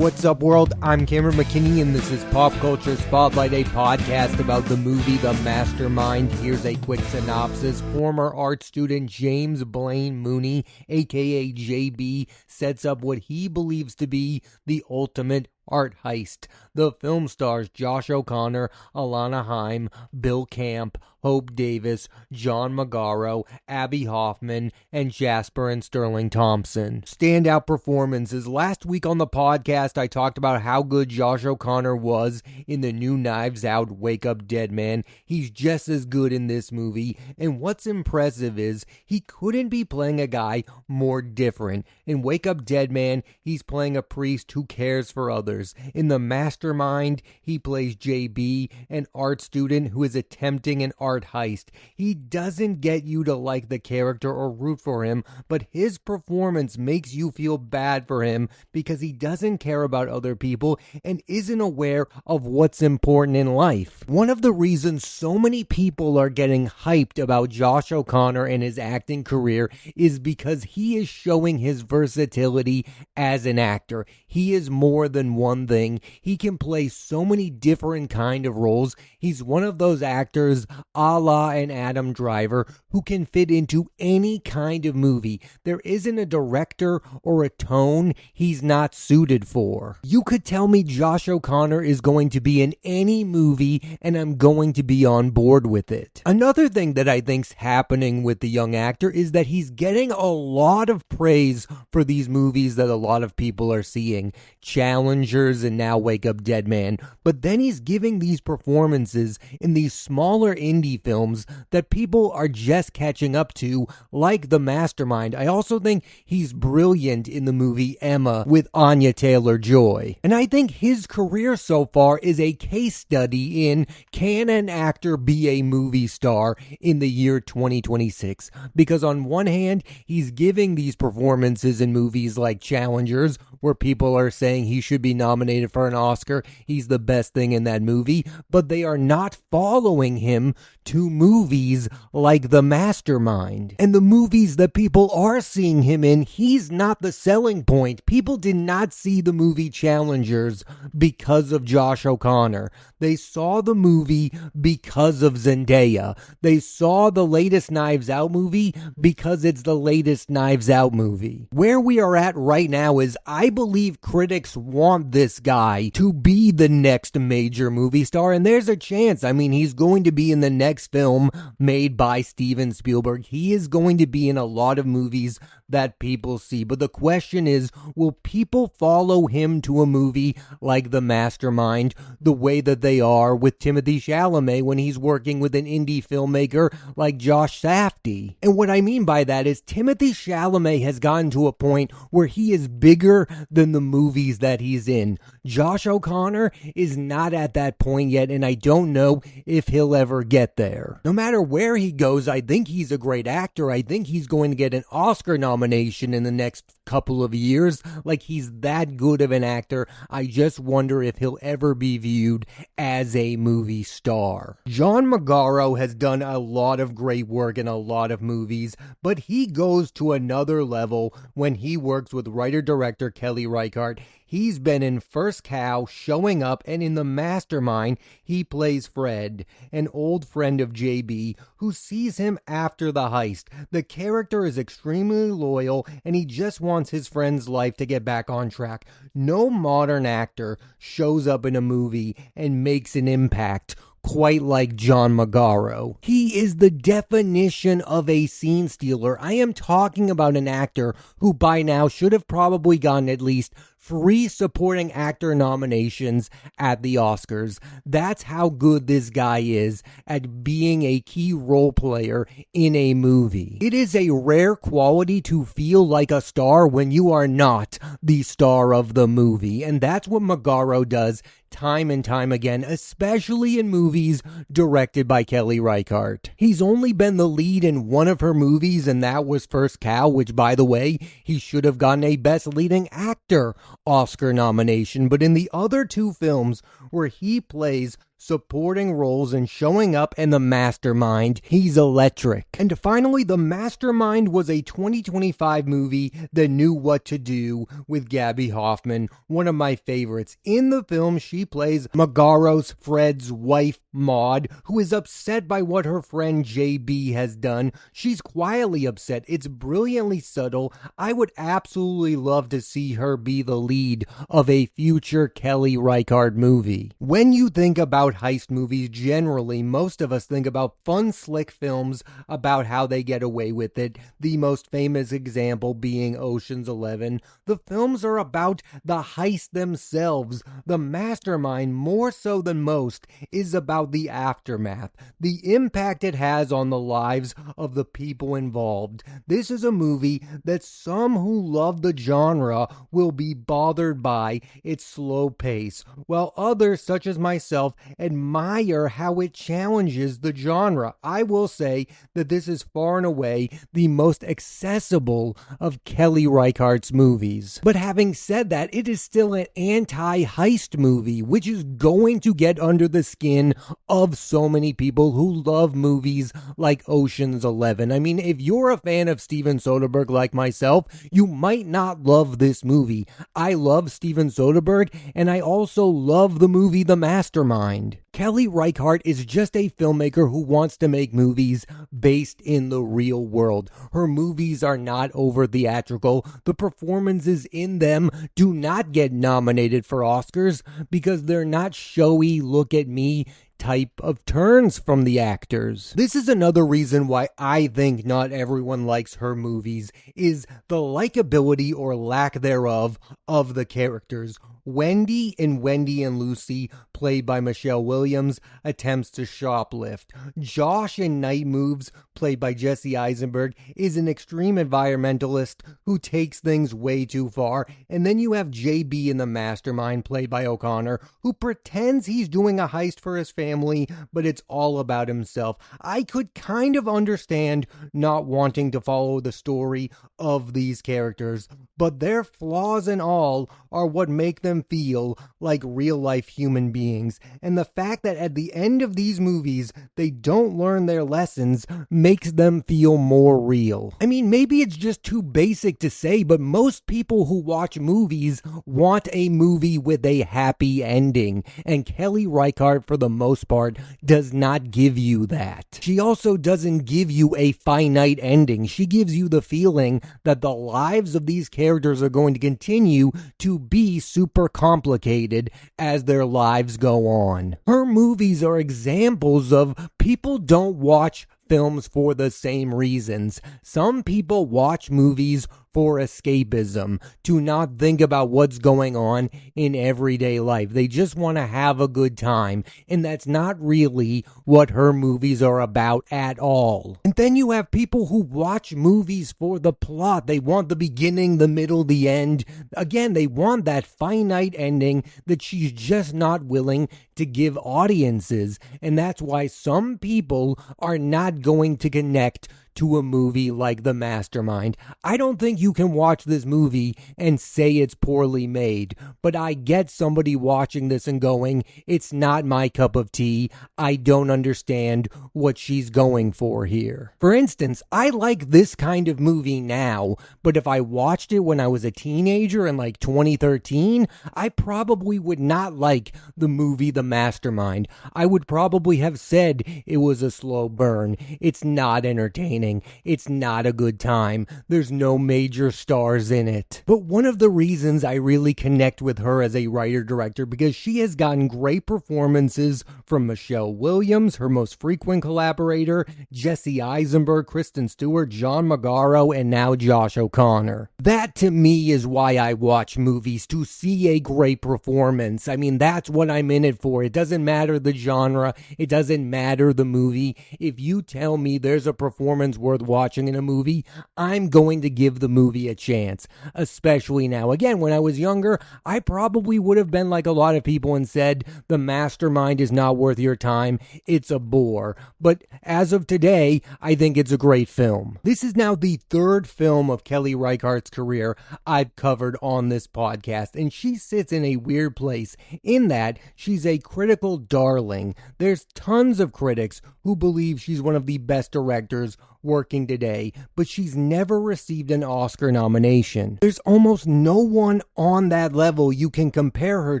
What's up, world? I'm Cameron McKinney, and this is Pop Culture Spotlight, a podcast about the movie The Mastermind. Here's a quick synopsis. Former art student James Blaine Mooney, aka JB, sets up what he believes to be the ultimate art heist. The film stars Josh O'Connor, Alana Haim, Bill Camp, Hope Davis, John Magaro, Abby Hoffman, and Jasper and Sterling Thompson. Standout performances. Last week on the podcast, I talked about how good Josh O'Connor was in the new Knives Out Wake Up Dead Man. He's just as good in this movie, and what's impressive is he couldn't be playing a guy more different. In Wake Up Dead Man, he's playing a priest who cares for others. In The Mastermind, he plays JB, an art student who is attempting an art heist. He doesn't get you to like the character or root for him, but his performance makes you feel bad for him because he doesn't care about other people and isn't aware of what's important in life. One of the reasons so many people are getting hyped about Josh O'Connor and his acting career is because he is showing his versatility as an actor. He is more than one thing. He can play so many different kind of roles. He's one of those actors a la an Adam Driver who can fit into any kind of movie. There isn't a director or a tone he's not suited for. You could tell me Josh O'Connor is going to be in any movie and I'm going to be on board with it. Another thing that I think's happening with the young actor is that he's getting a lot of praise for these movies that a lot of people are seeing. Challengers and now Wake Up Dead Man. But then he's giving these performances in these smaller indie films that people are just catching up to, like The Mastermind. I also think he's brilliant in the movie Emma with Anya Taylor-Joy. And I think his career so far is a case study in can an actor be a movie star in the year 2026? Because on one hand, he's giving these performances in movies like Challengers, where people are saying he should be nominated for an Oscar. He's the best thing in that movie, but they are not following him to movies like The Mastermind. And the movies that people are seeing him in, he's not the selling point. People did not see the movie Challengers because of Josh O'Connor. They saw the movie because of Zendaya. They saw the latest Knives Out movie because it's the latest Knives Out movie. Where we are at right now is I believe critics want this guy to be the next major movie star, and there's a chance. I mean, he's going to be in the next film made by Steven Spielberg. He is going to be in a lot of movies that people see. But the question is, will people follow him to a movie like The Mastermind the way that they are with Timothée Chalamet when he's working with an indie filmmaker like Josh Safdie? And what I mean by that is Timothée Chalamet has gotten to a point where he is bigger than the movies that he's in. Josh O'Connor is not at that point yet, and I don't know if he'll ever get there. No matter where he goes, I think he's a great actor. I think he's going to get an Oscar nomination in the next couple of years. Like, he's that good of an actor. I just wonder if he'll ever be viewed as a movie star. John Magaro has done a lot of great work in a lot of movies, but he goes to another level when he works with writer-director Kelly Reichardt. He's been in First Cow, Showing Up, and in The Mastermind, he plays Fred, an old friend of JB, who sees him after the heist. The character is extremely loyal, and he just wants his friend's life to get back on track. No modern actor shows up in a movie and makes an impact quite like John Magaro. He is the definition of a scene stealer. I am talking about an actor who by now should have probably gotten at least 3 supporting actor nominations at the Oscars. That's how good this guy is at being a key role player in a movie. It is a rare quality to feel like a star when you are not the star of the movie, and that's what Magaro does time and time again, especially in movies directed by Kelly Reichardt. He's only been the lead in one of her movies, and that was First Cow, which, by the way, he should have gotten a Best Leading Actor Oscar nomination. But in the other 2 films where he plays supporting roles, and showing up in The Mastermind. He's electric. And finally, The Mastermind was a 2025 movie that knew what to do with Gabby Hoffman, one of my favorites. In the film, she plays Magaro's Fred's wife, Maud, who is upset by what her friend JB has done. She's quietly upset. It's brilliantly subtle. I would absolutely love to see her be the lead of a future Kelly Reichardt movie. When you think about heist movies, generally, most of us think about fun, slick films about how they get away with it. The most famous example being Ocean's 11. The films are about the heist themselves. The Mastermind, more so than most, is about the aftermath, the impact it has on the lives of the people involved. This is a movie that some who love the genre will be bothered by its slow pace, while others, such as myself, admire how it challenges the genre. I will say that this is far and away the most accessible of Kelly Reichardt's movies. But having said that, it is still an anti-heist movie, which is going to get under the skin of so many people who love movies like Ocean's 11. I mean, if you're a fan of Steven Soderbergh like myself, you might not love this movie. I love Steven Soderbergh, and I also love the movie The Mastermind. Kelly Reichardt is just a filmmaker who wants to make movies based in the real world. Her movies are not over theatrical. The performances in them do not get nominated for Oscars because they're not showy, look at me type of turns from the actors. This is another reason why I think not everyone likes her movies, is the likability or lack thereof of the characters. Wendy in Wendy and Lucy, played by Michelle Williams, attempts to shoplift. Josh in Night Moves, played by Jesse Eisenberg, is an extreme environmentalist who takes things way too far. And then you have JB in The Mastermind, played by O'Connor, who pretends he's doing a heist for his family, but it's all about himself. I could kind of understand not wanting to follow the story of these characters, but their flaws and all are what make them feel like real-life human beings. And the fact that at the end of these movies, they don't learn their lessons makes them feel more real. I mean, maybe it's just too basic to say, but most people who watch movies want a movie with a happy ending. And Kelly Reichardt, for the most part, does not give you that. She also doesn't give you a finite ending. She gives you the feeling that the lives of these characters are going to continue to be super complicated as their lives go on. Her movies are examples of people don't watch films for the same reasons. Some people watch movies for escapism, to not think about what's going on in everyday life. They just want to have a good time, and that's not really what her movies are about at all. And then you have people who watch movies for the plot. They want the beginning, the middle, the end. Again, they want that finite ending that she's just not willing to give audiences, and that's why some people are not going to connect to a movie like The Mastermind. I don't think you can watch this movie and say it's poorly made, but I get somebody watching this and going, it's not my cup of tea. I don't understand what she's going for here. For instance, I like this kind of movie now, but if I watched it when I was a teenager in like 2013, I probably would not like the movie The Mastermind. I would probably have said it was a slow burn. It's not entertaining. It's not a good time. There's no major stars in it. But one of the reasons I really connect with her as a writer-director, because she has gotten great performances from Michelle Williams, her most frequent collaborator, Jesse Eisenberg, Kristen Stewart, John Magaro, and now Josh O'Connor. That to me is why I watch movies, to see a great performance. I mean, that's what I'm in it for. It doesn't matter the genre. It doesn't matter the movie. If you tell me there's a performance moments worth watching in a movie, I'm going to give the movie a chance, especially now. Again, when I was younger, I probably would have been like a lot of people and said, The Mastermind is not worth your time. It's a bore. But as of today, I think it's a great film. This is now the third film of Kelly Reichardt's career I've covered on this podcast, and she sits in a weird place in that she's a critical darling. There's tons of critics who believe she's one of the best directors working today, but she's never received an Oscar nomination. There's almost no one on that level you can compare her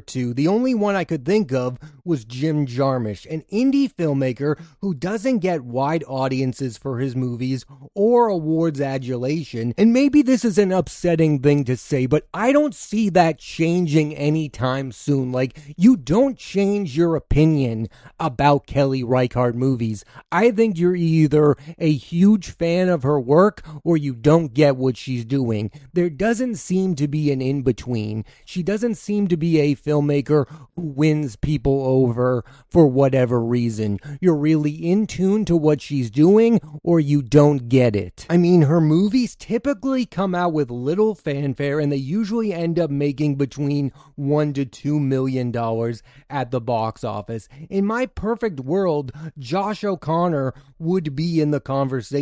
to. The only one I could think of was Jim Jarmusch, an indie filmmaker who doesn't get wide audiences for his movies or awards adulation. And maybe this is an upsetting thing to say, but I don't see that changing anytime soon. Like, you don't change your opinion about Kelly Reichardt movies. I think you're either a huge fan of her work or you don't get what she's doing. There doesn't seem to be an in-between. She doesn't seem to be a filmmaker who wins people over for whatever reason. You're really in tune to what she's doing or you don't get it. I mean, her movies typically come out with little fanfare and they usually end up making between $1 to $2 million at the box office. In my perfect world, Josh O'Connor would be in the conversation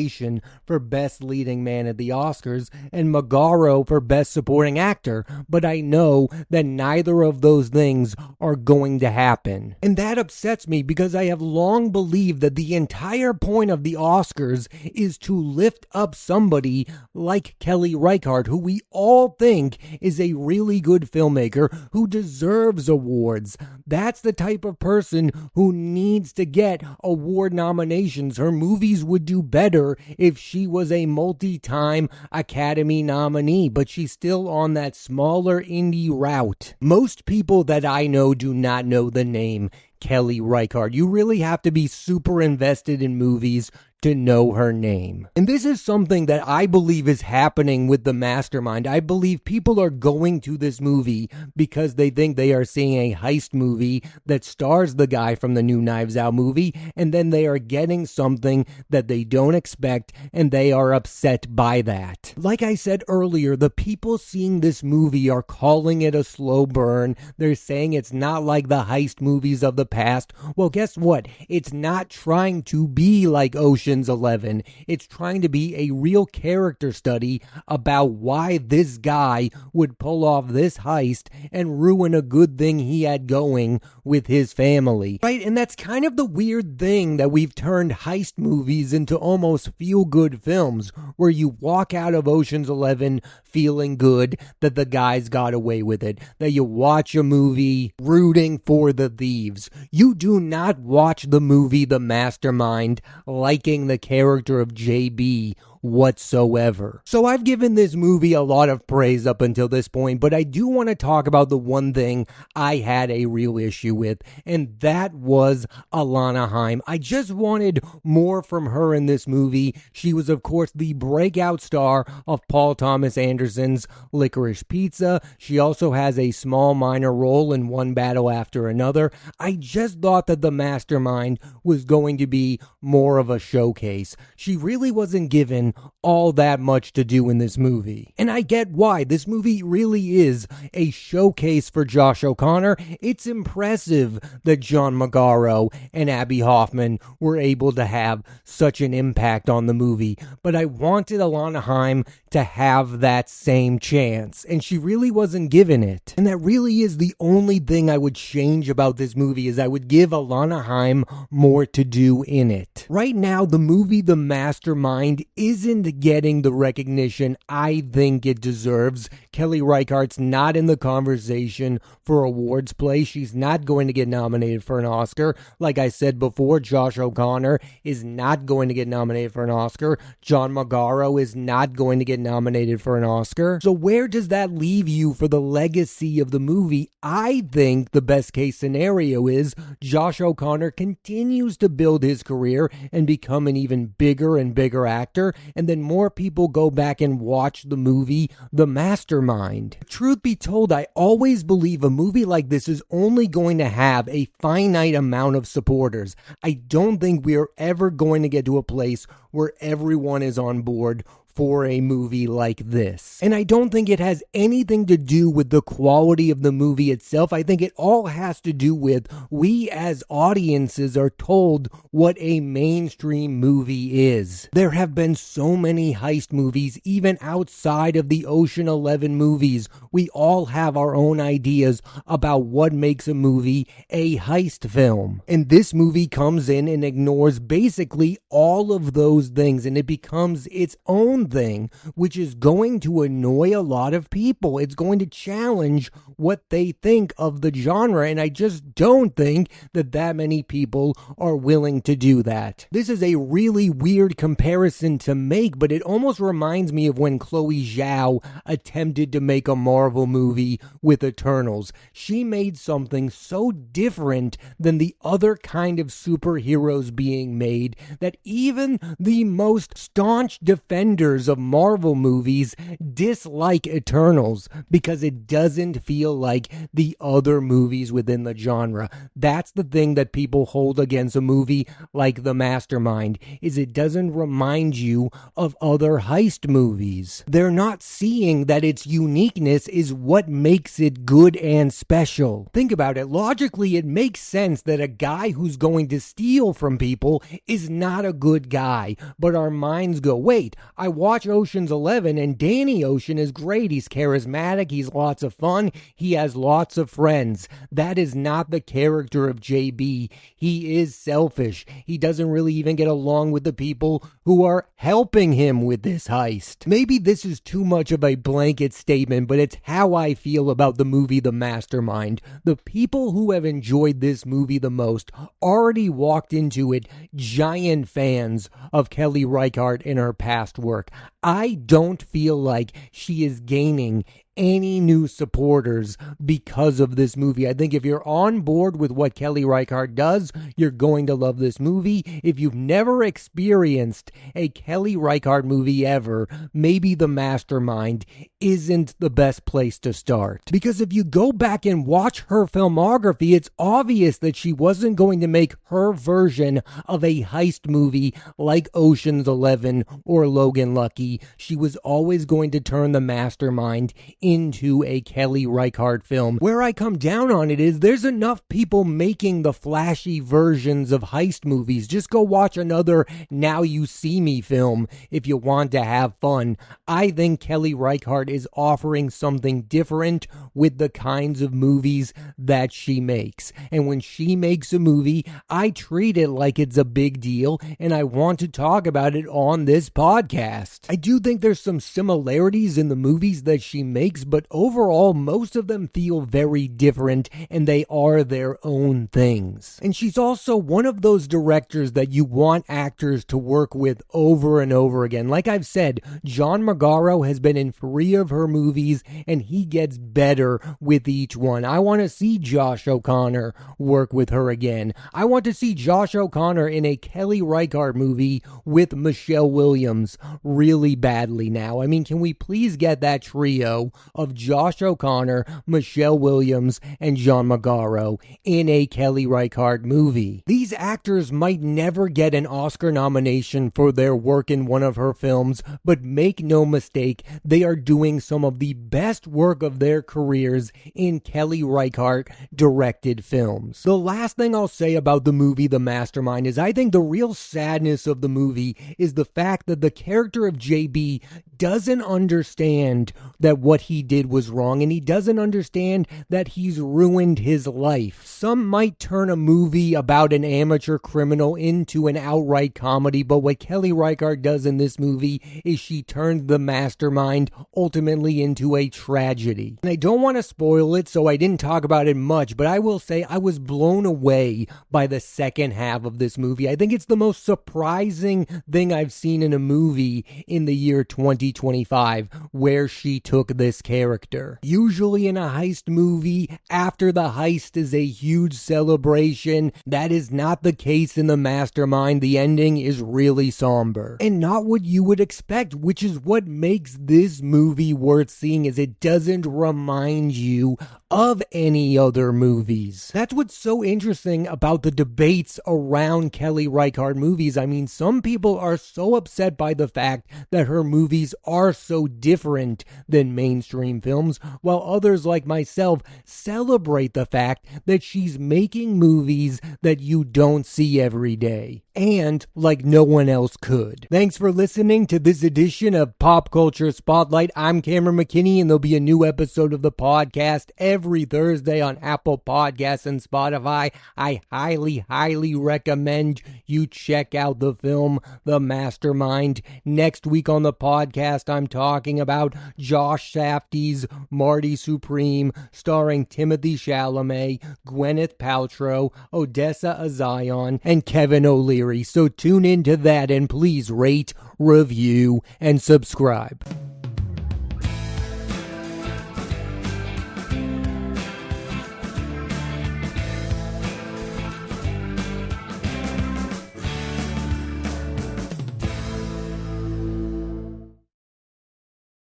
for Best Leading Man at the Oscars and Magaro for Best Supporting Actor, but I know that neither of those things are going to happen. And that upsets me because I have long believed that the entire point of the Oscars is to lift up somebody like Kelly Reichardt, who we all think is a really good filmmaker who deserves awards. That's the type of person who needs to get award nominations. Her movies would do better if she was a multi-time Academy nominee, but she's still on that smaller indie route. Most people that I know do not know the name Kelly Reichardt. You really have to be super invested in movies to know her name. And this is something that I believe is happening with The Mastermind. I believe people are going to this movie because they think they are seeing a heist movie that stars the guy from the new Knives Out movie, and then they are getting something that they don't expect, and they are upset by that. Like I said earlier, the people seeing this movie are calling it a slow burn. They're saying it's not like the heist movies of the past. Well, guess what? It's not trying to be like Ocean's 11. It's trying to be a real character study about why this guy would pull off this heist and ruin a good thing he had going with his family. Right? And that's kind of the weird thing that we've turned heist movies into almost feel-good films, where you walk out of Ocean's 11 feeling good that the guys got away with it, that you watch a movie rooting for the thieves. You do not watch the movie The Mastermind liking the character of JB whatsoever. So I've given this movie a lot of praise up until this point, but I do want to talk about the one thing I had a real issue with, and that was Alana Haim. I just wanted more from her in this movie. She was, of course, the breakout star of Paul Thomas Anderson's Licorice Pizza. She also has a small minor role in One Battle After Another. I just thought that The Mastermind was going to be more of a showcase. She really wasn't given all that much to do in this movie. And I get why. This movie really is a showcase for Josh O'Connor. It's impressive that John Magaro and Abby Hoffman were able to have such an impact on the movie. But I wanted Alana Haim to have that same chance, and she really wasn't given it. And that really is the only thing I would change about this movie, is I would give Alana Haim more to do in it. Right now, the movie The Mastermind isn't getting the recognition I think it deserves. Kelly Reichardt's not in the conversation for awards play. She's not going to get nominated for an Oscar. Like I said before, Josh O'Connor is not going to get nominated for an Oscar. John Magaro is not going to get nominated for an Oscar. So where does that leave you for the legacy of the movie? I think the best case scenario is Josh O'Connor continues to build his career and become an even bigger and bigger actor, and then more people go back and watch the movie The Mastermind. Truth be told, I always believe a movie like this is only going to have a finite amount of supporters. I don't think we are ever going to get to a place where everyone is on board for a movie like this. And I don't think it has anything to do with the quality of the movie itself. I think it all has to do with we as audiences are told what a mainstream movie is. There have been so many heist movies, even outside of the Ocean 11 movies. We all have our own ideas about what makes a movie a heist film. And this movie comes in and ignores basically all of those things, and it becomes its own thing, which is going to annoy a lot of people. It's going to challenge what they think of the genre, and I just don't think that many people are willing to do that. This is a really weird comparison to make, but it almost reminds me of when Chloe Zhao attempted to make a Marvel movie with Eternals. She made something so different than the other kind of superheroes being made that even the most staunch defenders of Marvel movies dislike Eternals because it doesn't feel like the other movies within the genre. That's the thing that people hold against a movie like The Mastermind, is it doesn't remind you of other heist movies. They're not seeing that its uniqueness is what makes it good and special. Think about it. Logically, it makes sense that a guy who's going to steal from people is not a good guy, but our minds go, wait, I watch Ocean's 11 and Danny Ocean is great. He's charismatic. He's lots of fun. He has lots of friends. That is not the character of JB. He is selfish. He doesn't really even get along with the people who are helping him with this heist. Maybe this is too much of a blanket statement, but it's how I feel about the movie The Mastermind. The people who have enjoyed this movie the most already walked into it giant fans of Kelly Reichardt in her past work. I don't feel like she is gaining any new supporters because of this movie. I think if you're on board with what Kelly Reichardt does, you're going to love this movie. If you've never experienced a Kelly Reichardt movie ever, maybe The Mastermind isn't the best place to start. Because if you go back and watch her filmography, it's obvious that she wasn't going to make her version of a heist movie like Ocean's 11 or Logan Lucky. She was always going to turn The Mastermind into a Kelly Reichardt film. Where I come down on it is there's enough people making the flashy versions of heist movies. Just go watch another Now You See Me film if you want to have fun. I think Kelly Reichardt is offering something different with the kinds of movies that she makes. And when she makes a movie, I treat it like it's a big deal, and I want to talk about it on this podcast. I do think there's some similarities in the movies that she makes, but overall, most of them feel very different, and they are their own things. And she's also one of those directors that you want actors to work with over and over again. Like I've said, John Magaro has been in 3 of her movies, and he gets better with each one. I want to see Josh O'Connor work with her again. I want to see Josh O'Connor in a Kelly Reichardt movie with Michelle Williams really badly now. I mean, can we please get that trio of Josh O'Connor, Michelle Williams, and John Magaro in a Kelly Reichardt movie? These actors might never get an Oscar nomination for their work in one of her films, but make no mistake, they are doing some of the best work of their careers in Kelly Reichardt directed films. The last thing I'll say about the movie The Mastermind is I think the real sadness of the movie is the fact that the character of JB doesn't understand that what he did was wrong, and he doesn't understand that he's ruined his life. Some might turn a movie about an amateur criminal into an outright comedy, but what Kelly Reichardt does in this movie is she turns The Mastermind ultimately into a tragedy. And I don't want to spoil it, so I didn't talk about it much, but I will say I was blown away by the second half of this movie. I think it's the most surprising thing I've seen in a movie in the year 2025, where she took this this character. Usually in a heist movie, after the heist is a huge celebration. That is not the case in the Mastermind. The ending is really somber and not what you would expect, which is what makes this movie worth seeing, is it doesn't remind you of any other movies. That's what's so interesting about the debates around Kelly Reichardt movies. I mean, some people are so upset by the fact that her movies are so different than mainstream films, while others like myself celebrate the fact that she's making movies that you don't see every day, and like no one else could. Thanks for listening to this edition of Pop Culture Spotlight. I'm Cameron McKinney, and there'll be a new episode of the podcast every Thursday on Apple Podcasts and Spotify. I highly recommend you check out the film The Mastermind. Next week on the podcast, I'm talking about Josh Safdie's Marty Supreme, starring Timothée Chalamet, Gwyneth Paltrow, Odessa Azion, and Kevin O'Leary. So tune in to that, and please rate, review, and subscribe.